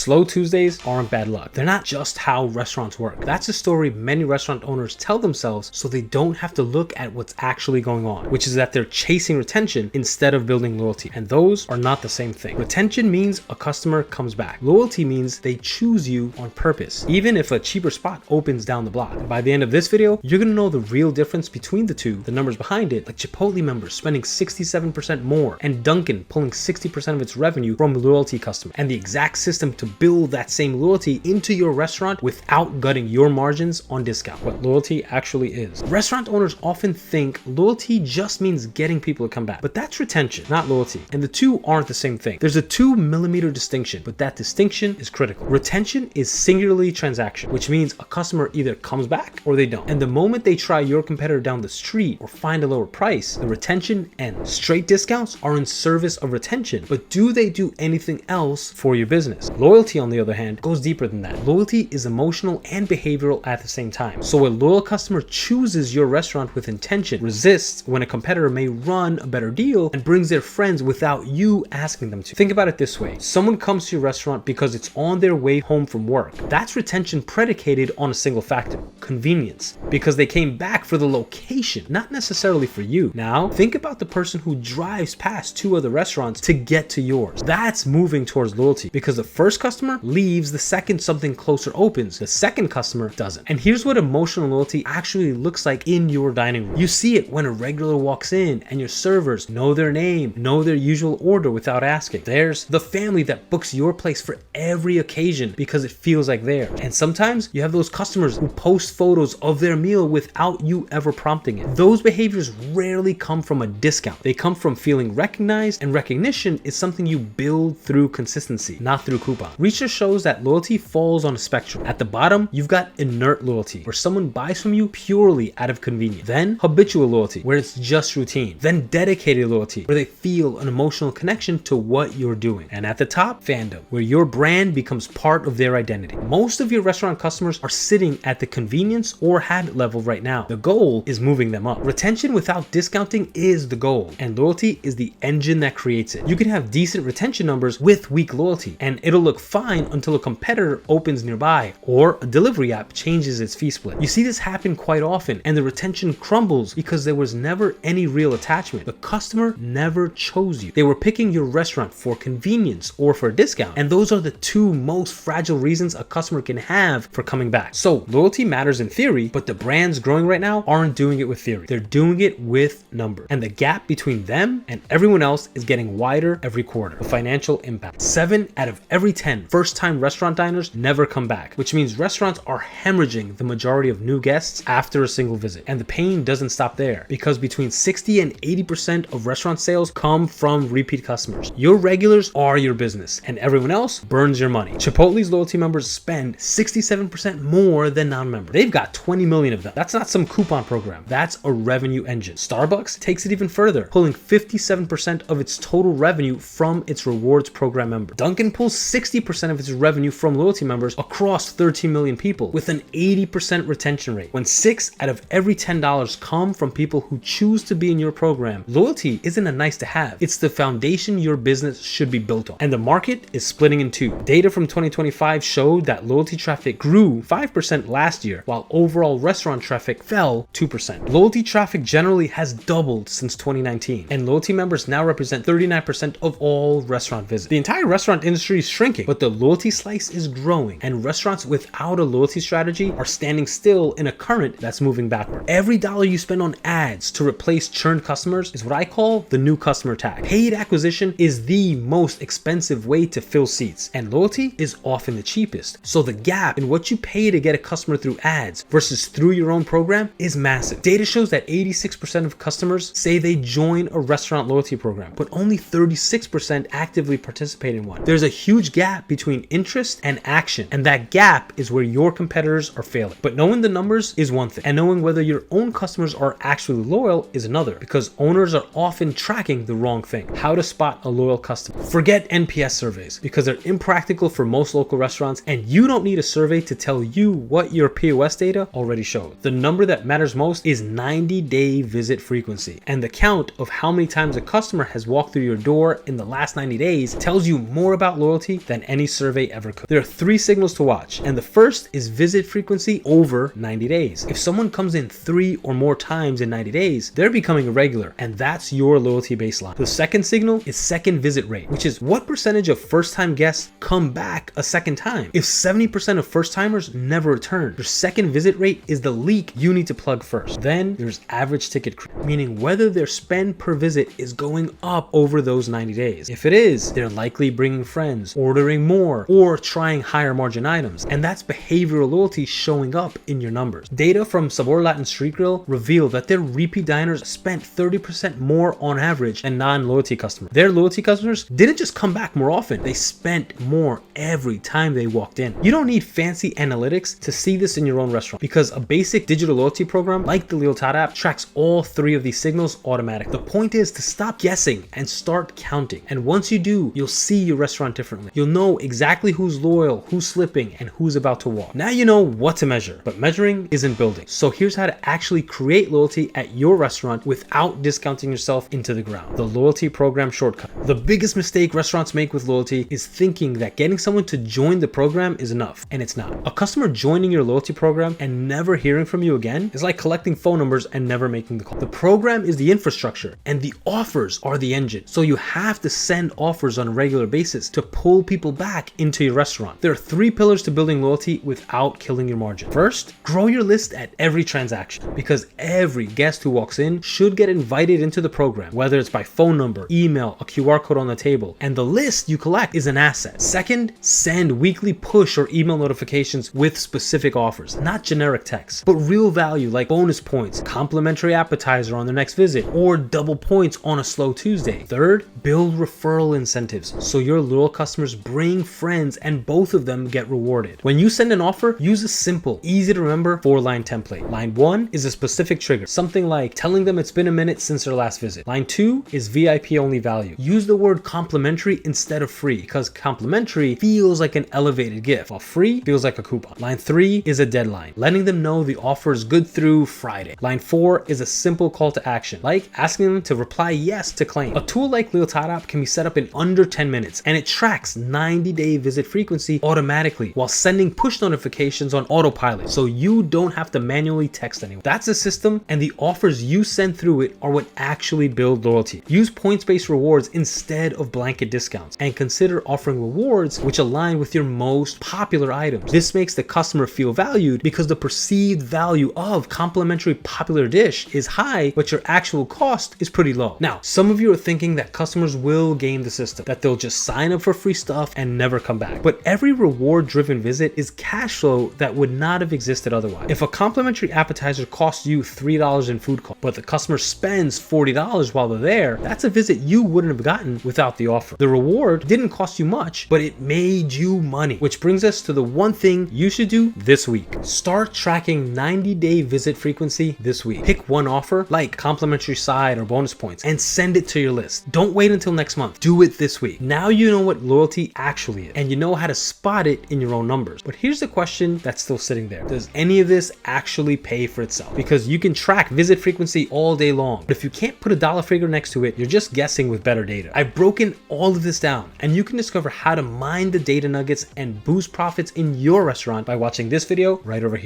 Slow Tuesdays aren't bad luck. They're not just how restaurants work. That's a story many restaurant owners tell themselves so they don't have to look at what's actually going on, which is that they're chasing retention instead of building loyalty. And those are not the same thing. Retention means a customer comes back. Loyalty means they choose you on purpose, even if a cheaper spot opens down the block. And by the end of this video, you're gonna know the real difference between the two, the numbers behind it, like Chipotle members spending 67% more and Dunkin pulling 60% of its revenue from loyalty customers, and the exact system to build that same loyalty into your restaurant without gutting your margins on discount. What loyalty actually is. Restaurant owners often think loyalty just means getting people to come back, but that's retention, not loyalty. And the two aren't the same thing. There's a 2mm distinction, but that distinction is critical. Retention is singularly transaction, which means a customer either comes back or they don't. And the moment they try your competitor down the street or find a lower price, the retention ends. Straight discounts are in service of retention, but do they do anything else for your business? Loyalty, on the other hand, goes deeper than that. Loyalty is emotional and behavioral at the same time. So a loyal customer chooses your restaurant with intention, resists when a competitor may run a better deal, and brings their friends without you asking them to. Think about it this way. Someone comes to your restaurant because it's on their way home from work. That's retention predicated on a single factor, convenience, because they came back for the location, not necessarily for you. Now, think about the person who drives past two other restaurants to get to yours. That's moving towards loyalty, because the first customer leaves the second something closer opens. The second customer doesn't. And here's what emotional loyalty actually looks like in your dining room. You see it when a regular walks in and your servers know their name, know their usual order without asking. There's the family that books your place for every occasion because it feels like theirs. And sometimes you have those customers who post photos of their meal without you ever prompting it. Those behaviors rarely come from a discount. They come from feeling recognized, and recognition is something you build through consistency, not through coupon. Research shows that loyalty falls on a spectrum. At the bottom, you've got inert loyalty, where someone buys from you purely out of convenience. Then habitual loyalty, where it's just routine. Then dedicated loyalty, where they feel an emotional connection to what you're doing. And at the top, fandom, where your brand becomes part of their identity. Most of your restaurant customers are sitting at the convenience or habit level right now. The goal is moving them up. Retention without discounting is the goal, and loyalty is the engine that creates it. You can have decent retention numbers with weak loyalty, and it'll look fine until a competitor opens nearby or a delivery app changes its fee split. You see this happen quite often, and the retention crumbles because there was never any real attachment. The customer never chose you. They were picking your restaurant for convenience or for a discount, and those are the two most fragile reasons a customer can have for coming back. So loyalty matters in theory, but the brands growing right now aren't doing it with theory. They're doing it with numbers, and the gap between them and everyone else is getting wider every quarter. The financial impact: 7 out of every 10 first-time restaurant diners never come back, which means restaurants are hemorrhaging the majority of new guests after a single visit. And the pain doesn't stop there, because between 60 and 80% of restaurant sales come from repeat customers. Your regulars are your business, and everyone else burns your money. Chipotle's loyalty members spend 67% more than non-members. They've got 20 million of them. That's not some coupon program. That's a revenue engine. Starbucks takes it even further, pulling 57% of its total revenue from its rewards program members. Dunkin pulls 60% of its revenue from loyalty members across 13 million people with an 80% retention rate. When 6 out of every $10 come from people who choose to be in your program, loyalty isn't a nice to have. It's the foundation your business should be built on. And the market is splitting in two. Data from 2025 showed that loyalty traffic grew 5% last year, while overall restaurant traffic fell 2%. Loyalty traffic generally has doubled since 2019, and loyalty members now represent 39% of all restaurant visits. The entire restaurant industry is shrinking, but the loyalty slice is growing, and restaurants without a loyalty strategy are standing still in a current that's moving backward. Every dollar you spend on ads to replace churned customers is what I call the new customer tag. Paid acquisition is the most expensive way to fill seats, and loyalty is often the cheapest. So the gap in what you pay to get a customer through ads versus through your own program is massive. Data shows that 86% of customers say they join a restaurant loyalty program, but only 36% actively participate in one. There's a huge gap between interest and action, and that gap is where your competitors are failing. But knowing the numbers is one thing, and knowing whether your own customers are actually loyal is another, because owners are often tracking the wrong thing. How to spot a loyal customer. Forget NPS surveys, because they're impractical for most local restaurants, and you don't need a survey to tell you what your POS data already shows. The number that matters most is 90-day visit frequency, and the count of how many times a customer has walked through your door in the last 90 days tells you more about loyalty than any survey ever could. There are 3 signals to watch, and the first is visit frequency over 90 days. If someone comes in 3 or more times in 90 days, they're becoming a regular, and that's your loyalty baseline. The second signal is second visit rate, which is what percentage of first-time guests come back a second time. If 70% of first-timers never return, your second visit rate is the leak you need to plug first. Then there's average ticket creep, meaning whether their spend per visit is going up over those 90 days. If it is, they're likely bringing friends, ordering more, or trying higher margin items, and that's behavioral loyalty showing up in your numbers. Data from Sabor Latin Street Grill revealed that their repeat diners spent 30% more on average than non-loyalty customers. Their loyalty customers didn't just come back more often, they spent more every time they walked in. You don't need fancy analytics to see this in your own restaurant, because a basic digital loyalty program like the Lealtad app tracks all 3 of these signals automatically. The point is to stop guessing and start counting. And once you do, you'll see your restaurant differently. You'll know exactly who's loyal, who's slipping, and who's about to walk. Now you know what to measure, but measuring isn't building. So here's how to actually create loyalty at your restaurant without discounting yourself into the ground. The loyalty program shortcut. The biggest mistake restaurants make with loyalty is thinking that getting someone to join the program is enough, and it's not. A customer joining your loyalty program and never hearing from you again is like collecting phone numbers and never making the call. The program is the infrastructure and the offers are the engine. So you have to send offers on a regular basis to pull people back into your restaurant. There are 3 pillars to building loyalty without killing your margin. First, grow your list at every transaction, because every guest who walks in should get invited into the program, whether it's by phone number, email, a QR code on the table, and the list you collect is an asset. Second, send weekly push or email notifications with specific offers, not generic text, but real value like bonus points, complimentary appetizer on the next visit, or double points on a slow Tuesday. Third, build referral incentives so your loyal customers bring friends and both of them get rewarded. When you send an offer, use a simple, easy to remember 4-line template. Line 1 is a specific trigger, something like telling them it's been a minute since their last visit. Line 2 is VIP only value. Use the word complimentary instead of free, because complimentary feels like an elevated gift, while free feels like a coupon. Line 3 is a deadline, letting them know the offer is good through Friday. Line 4 is a simple call to action, like asking them to reply yes to claim. A tool like Lealtad app can be set up in under 10 minutes, and it tracks 90-day visit frequency automatically while sending push notifications on autopilot, so you don't have to manually text anyone. That's a system, and the offers you send through it are what actually build loyalty. Use points-based rewards instead of blanket discounts, and consider offering rewards which align with your most popular items. This makes the customer feel valued because the perceived value of complimentary popular dish is high, but your actual cost is pretty low. Now, some of you are thinking that customers will game the system, that they'll just sign up for free stuff and never come back. But every reward-driven visit is cash flow that would not have existed otherwise. If a complimentary appetizer costs you $3 in food cost, but the customer spends $40 while they're there, that's a visit you wouldn't have gotten without the offer. The reward didn't cost you much, but it made you money, which brings us to the one thing you should do this week. Start tracking 90-day visit frequency this week. Pick one offer, like complimentary side or bonus points, and send it to your list. Don't wait until next month. Do it this week. Now you know what loyalty actually is, and you know how to spot it in your own numbers. But here's the question that's still sitting there. Does any of this actually pay for itself? Because you can track visit frequency all day long, but if you can't put a dollar figure next to it, you're just guessing with better data. I've broken all of this down, and you can discover how to mine the data nuggets and boost profits in your restaurant by watching this video right over here.